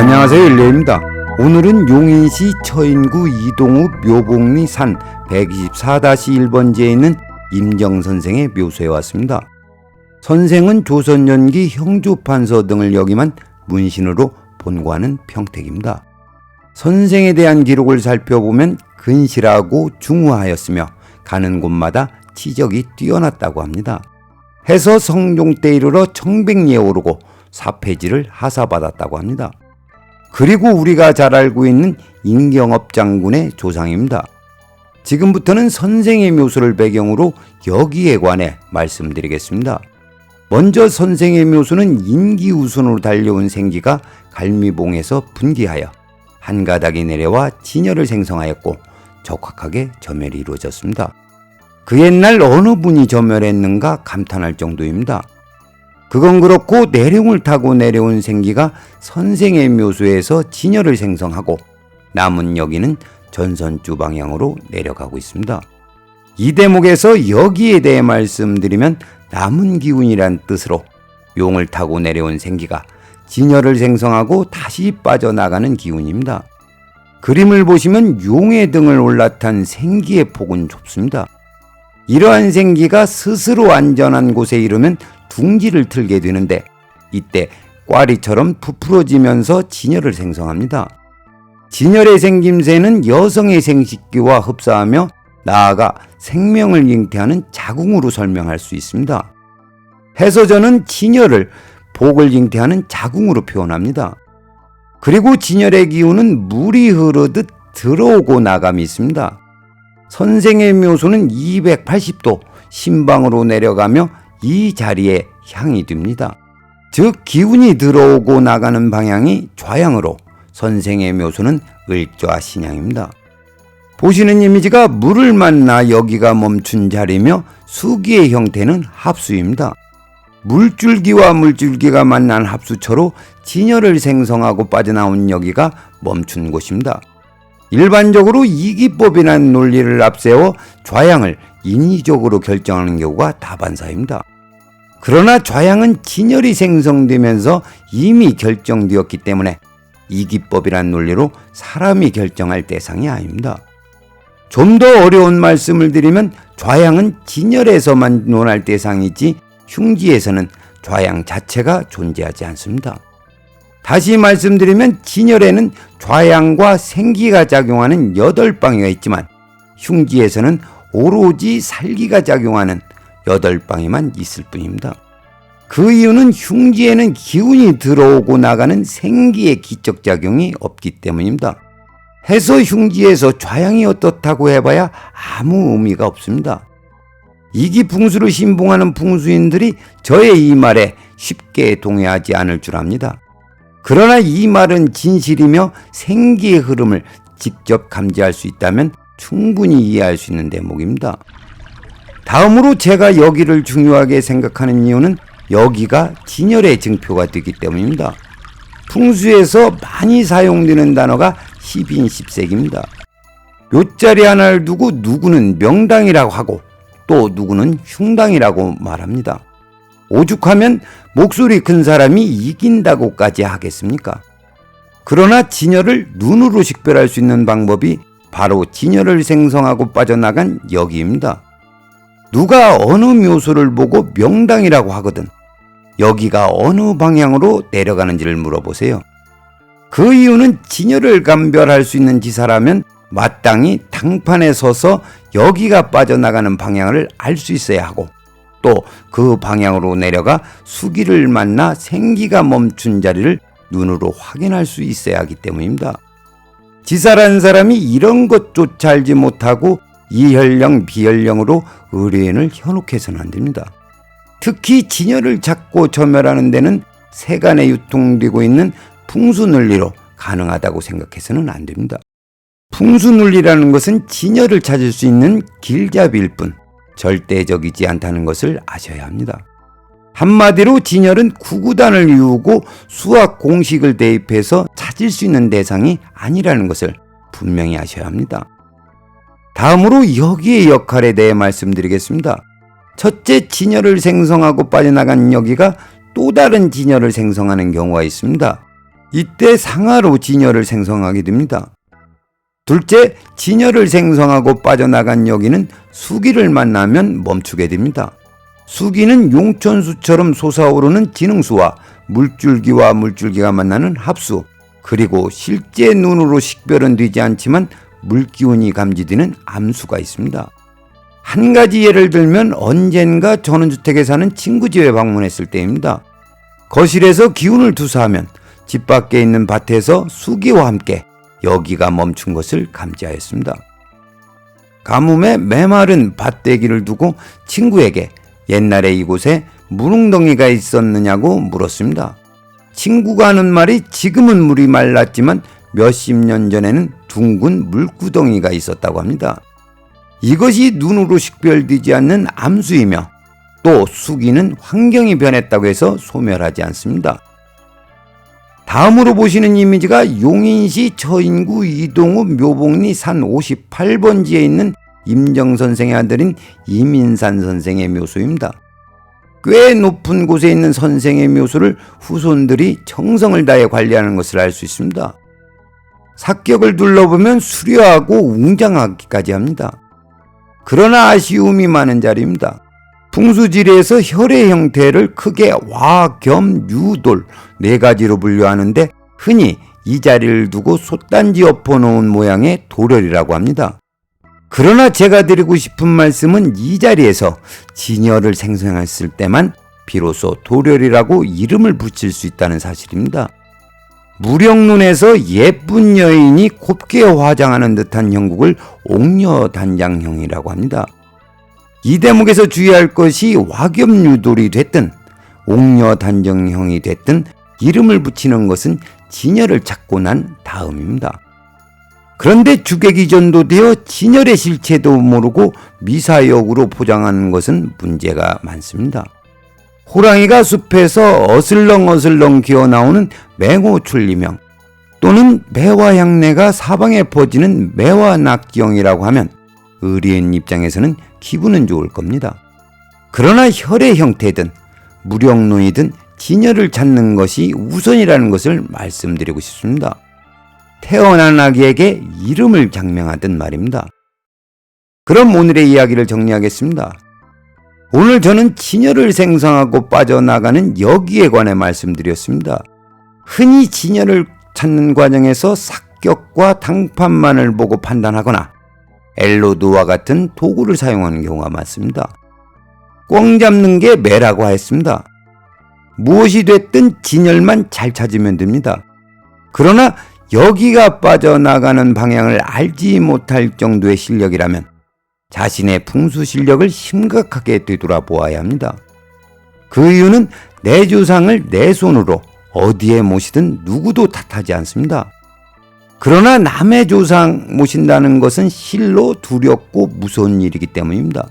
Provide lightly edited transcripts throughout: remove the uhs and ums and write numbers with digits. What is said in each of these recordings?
안녕하세요, 일레입니다. 오늘은 용인시 처인구 이동읍 묘복리 산 124-1번지에 있는 임정선생의 묘소에 왔습니다. 선생은 조선연기 형주판서 등을 역임한 문신으로 본관은 평택입니다. 선생에 대한 기록을 살펴보면 근실하고 중후하였으며 가는 곳마다 치적이 뛰어났다고 합니다. 해서 성종 때 이르러 청백리에 오르고 사패지를 하사받았다고 합니다. 그리고 우리가 잘 알고 있는 임경업 장군의 조상입니다. 지금부터는 선생의 묘소를 배경으로 여기에 관해 말씀드리겠습니다. 먼저 선생의 묘소는 인기우순으로 달려온 생기가 갈미봉에서 분기하여 한 가닥이 내려와 진열을 생성하였고 적확하게 점열이 이루어졌습니다. 그 옛날 어느 분이 점열했는가 감탄할 정도입니다. 그건 그렇고 내룡을 타고 내려온 생기가 선생의 묘소에서 진열을 생성하고 남은 여기는 전선주 방향으로 내려가고 있습니다. 이 대목에서 여기에 대해 말씀드리면 남은 기운이란 뜻으로 용을 타고 내려온 생기가 진열을 생성하고 다시 빠져나가는 기운입니다. 그림을 보시면 용의 등을 올라탄 생기의 폭은 좁습니다. 이러한 생기가 스스로 안전한 곳에 이르면 둥지를 틀게 되는데 이때 꽈리처럼 부풀어지면서 진열을 생성합니다. 진열의 생김새는 여성의 생식기와 흡사하며 나아가 생명을 잉태하는 자궁으로 설명할 수 있습니다. 해서 저는 진열을 복을 잉태하는 자궁으로 표현합니다. 그리고 진열의 기운은 물이 흐르듯 들어오고 나감이 있습니다. 선생의 묘소는 280도 신방으로 내려가며 이 자리에 향이 됩니다. 즉 기운이 들어오고 나가는 방향이 좌향으로 선생의 묘소는 을좌 신향입니다. 보시는 이미지가 물을 만나 여기가 멈춘 자리며 수기의 형태는 합수입니다. 물줄기와 물줄기가 만난 합수처로 진열을 생성하고 빠져나온 여기가 멈춘 곳입니다. 일반적으로 이기법이라는 논리를 앞세워 좌향을 인위적으로 결정하는 경우가 다반사입니다. 그러나 좌향은 진열이 생성되면서 이미 결정되었기 때문에 이기법이란 논리로 사람이 결정할 대상이 아닙니다. 좀 더 어려운 말씀을 드리면 좌향은 진열에서만 논할 대상이지 흉지에서는 좌향 자체가 존재하지 않습니다. 다시 말씀드리면 진열에는 좌향과 생기가 작용하는 8방위가 있지만 흉지에서는 오로지 살기가 작용하는 8방위만 있을 뿐입니다. 그 이유는 흉지에는 기운이 들어오고 나가는 생기의 기척작용이 없기 때문입니다. 해서 흉지에서 좌향이 어떻다고 해봐야 아무 의미가 없습니다. 이기풍수를 신봉하는 풍수인들이 저의 이 말에 쉽게 동의하지 않을 줄 압니다. 그러나 이 말은 진실이며 생기의 흐름을 직접 감지할 수 있다면 충분히 이해할 수 있는 대목입니다. 다음으로 제가 여기를 중요하게 생각하는 이유는 여기가 진열의 증표가 되기 때문입니다. 풍수에서 많이 사용되는 단어가 10인십색입니다. 요자리 하나를 두고 누구는 명당이라고 하고 또 누구는 흉당이라고 말합니다. 오죽하면 목소리 큰 사람이 이긴다고까지 하겠습니까? 그러나 진열을 눈으로 식별할 수 있는 방법이 바로 진열을 생성하고 빠져나간 여기입니다. 누가 어느 묘소를 보고 명당이라고 하거든 여기가 어느 방향으로 내려가는지를 물어보세요. 그 이유는 진열을 감별할 수 있는 지사라면 마땅히 당판에 서서 여기가 빠져나가는 방향을 알 수 있어야 하고 또 그 방향으로 내려가 수기를 만나 생기가 멈춘 자리를 눈으로 확인할 수 있어야 하기 때문입니다. 지사라는 사람이 이런 것조차 알지 못하고 이혈령 비혈령으로 의뢰인을 현혹해서는 안 됩니다. 특히 진열을 찾고 점열하는 데는 세간에 유통되고 있는 풍수논리로 가능하다고 생각해서는 안 됩니다. 풍수논리라는 것은 진열을 찾을 수 있는 길잡이일 뿐 절대적이지 않다는 것을 아셔야 합니다. 한마디로 진열은 구구단을 이루고 수학 공식을 대입해서 찾을 수 있는 대상이 아니라는 것을 분명히 아셔야 합니다. 다음으로 여기의 역할에 대해 말씀드리겠습니다. 첫째, 진열을 생성하고 빠져나간 여기가 또 다른 진열을 생성하는 경우가 있습니다. 이때 상하로 진열을 생성하게 됩니다. 둘째, 진열을 생성하고 빠져나간 여기는 수기를 만나면 멈추게 됩니다. 수기는 용천수처럼 솟아오르는 진흥수와 물줄기와 물줄기가 만나는 합수, 그리고 실제 눈으로 식별은 되지 않지만 물기운이 감지되는 암수가 있습니다. 한 가지 예를 들면 언젠가 전원주택에 사는 친구 집에 방문했을 때입니다. 거실에서 기운을 투사하면 집 밖에 있는 밭에서 수기와 함께 여기가 멈춘 것을 감지하였습니다. 가뭄에 메마른 밭대기를 두고 친구에게 옛날에 이곳에 물웅덩이가 있었느냐고 물었습니다. 친구가 하는 말이 지금은 물이 말랐지만 몇십 년 전에는 둥근 물구덩이가 있었다고 합니다. 이것이 눈으로 식별되지 않는 암수이며 또 수기는 환경이 변했다고 해서 소멸하지 않습니다. 다음으로 보시는 이미지가 용인시 처인구 이동읍 묘봉리 산 58번지에 있는 임정 선생의 아들인 이민산 선생의 묘소입니다. 꽤 높은 곳에 있는 선생의 묘소를 후손들이 정성을 다해 관리하는 것을 알 수 있습니다. 삭격을 둘러보면 수려하고 웅장하기까지 합니다. 그러나 아쉬움이 많은 자리입니다. 풍수지리에서 혈의 형태를 크게 와, 겸, 유, 돌 네 가지로 분류하는데 흔히 이 자리를 두고 솥단지 엎어놓은 모양의 도렬이라고 합니다. 그러나 제가 드리고 싶은 말씀은 이 자리에서 진열을 생성했을 때만 비로소 도렬이라고 이름을 붙일 수 있다는 사실입니다. 무령눈에서 예쁜 여인이 곱게 화장하는 듯한 형국을 옥녀단장형이라고 합니다. 이 대목에서 주의할 것이 와겸유돌이 됐든 옥녀단정형이 됐든 이름을 붙이는 것은 진열을 찾고 난 다음입니다. 그런데 주객이 전도되어 진열의 실체도 모르고 미사역으로 포장하는 것은 문제가 많습니다. 호랑이가 숲에서 어슬렁어슬렁 기어나오는 맹호출리명 또는 매화향내가 사방에 퍼지는 매화낙지형이라고 하면 의리인 입장에서는 기분은 좋을 겁니다. 그러나 혈의 형태든 무령론이든 진열을 찾는 것이 우선이라는 것을 말씀드리고 싶습니다. 태어난 아기에게 이름을 장명하듯 말입니다. 그럼 오늘의 이야기를 정리하겠습니다. 오늘 저는 진열을 생성하고 빠져나가는 여기에 관해 말씀드렸습니다. 흔히 진열을 찾는 과정에서 삭격과 당판만을 보고 판단하거나 엘로드와 같은 도구를 사용하는 경우가 많습니다. 꽝 잡는 게 매라고 하였습니다. 무엇이 됐든 진열만 잘 찾으면 됩니다. 그러나 여기가 빠져나가는 방향을 알지 못할 정도의 실력이라면 자신의 풍수 실력을 심각하게 되돌아보아야 합니다. 그 이유는 내 조상을 내 손으로 어디에 모시든 누구도 탓하지 않습니다. 그러나 남의 조상 모신다는 것은 실로 두렵고 무서운 일이기 때문입니다.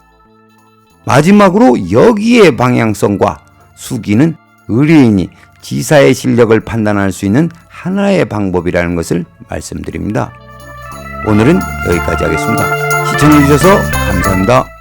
마지막으로 여기의 방향성과 수기는 의뢰인이 지사의 실력을 판단할 수 있는 하나의 방법이라는 것을 말씀드립니다. 오늘은 여기까지 하겠습니다. 시청해주셔서 감사합니다.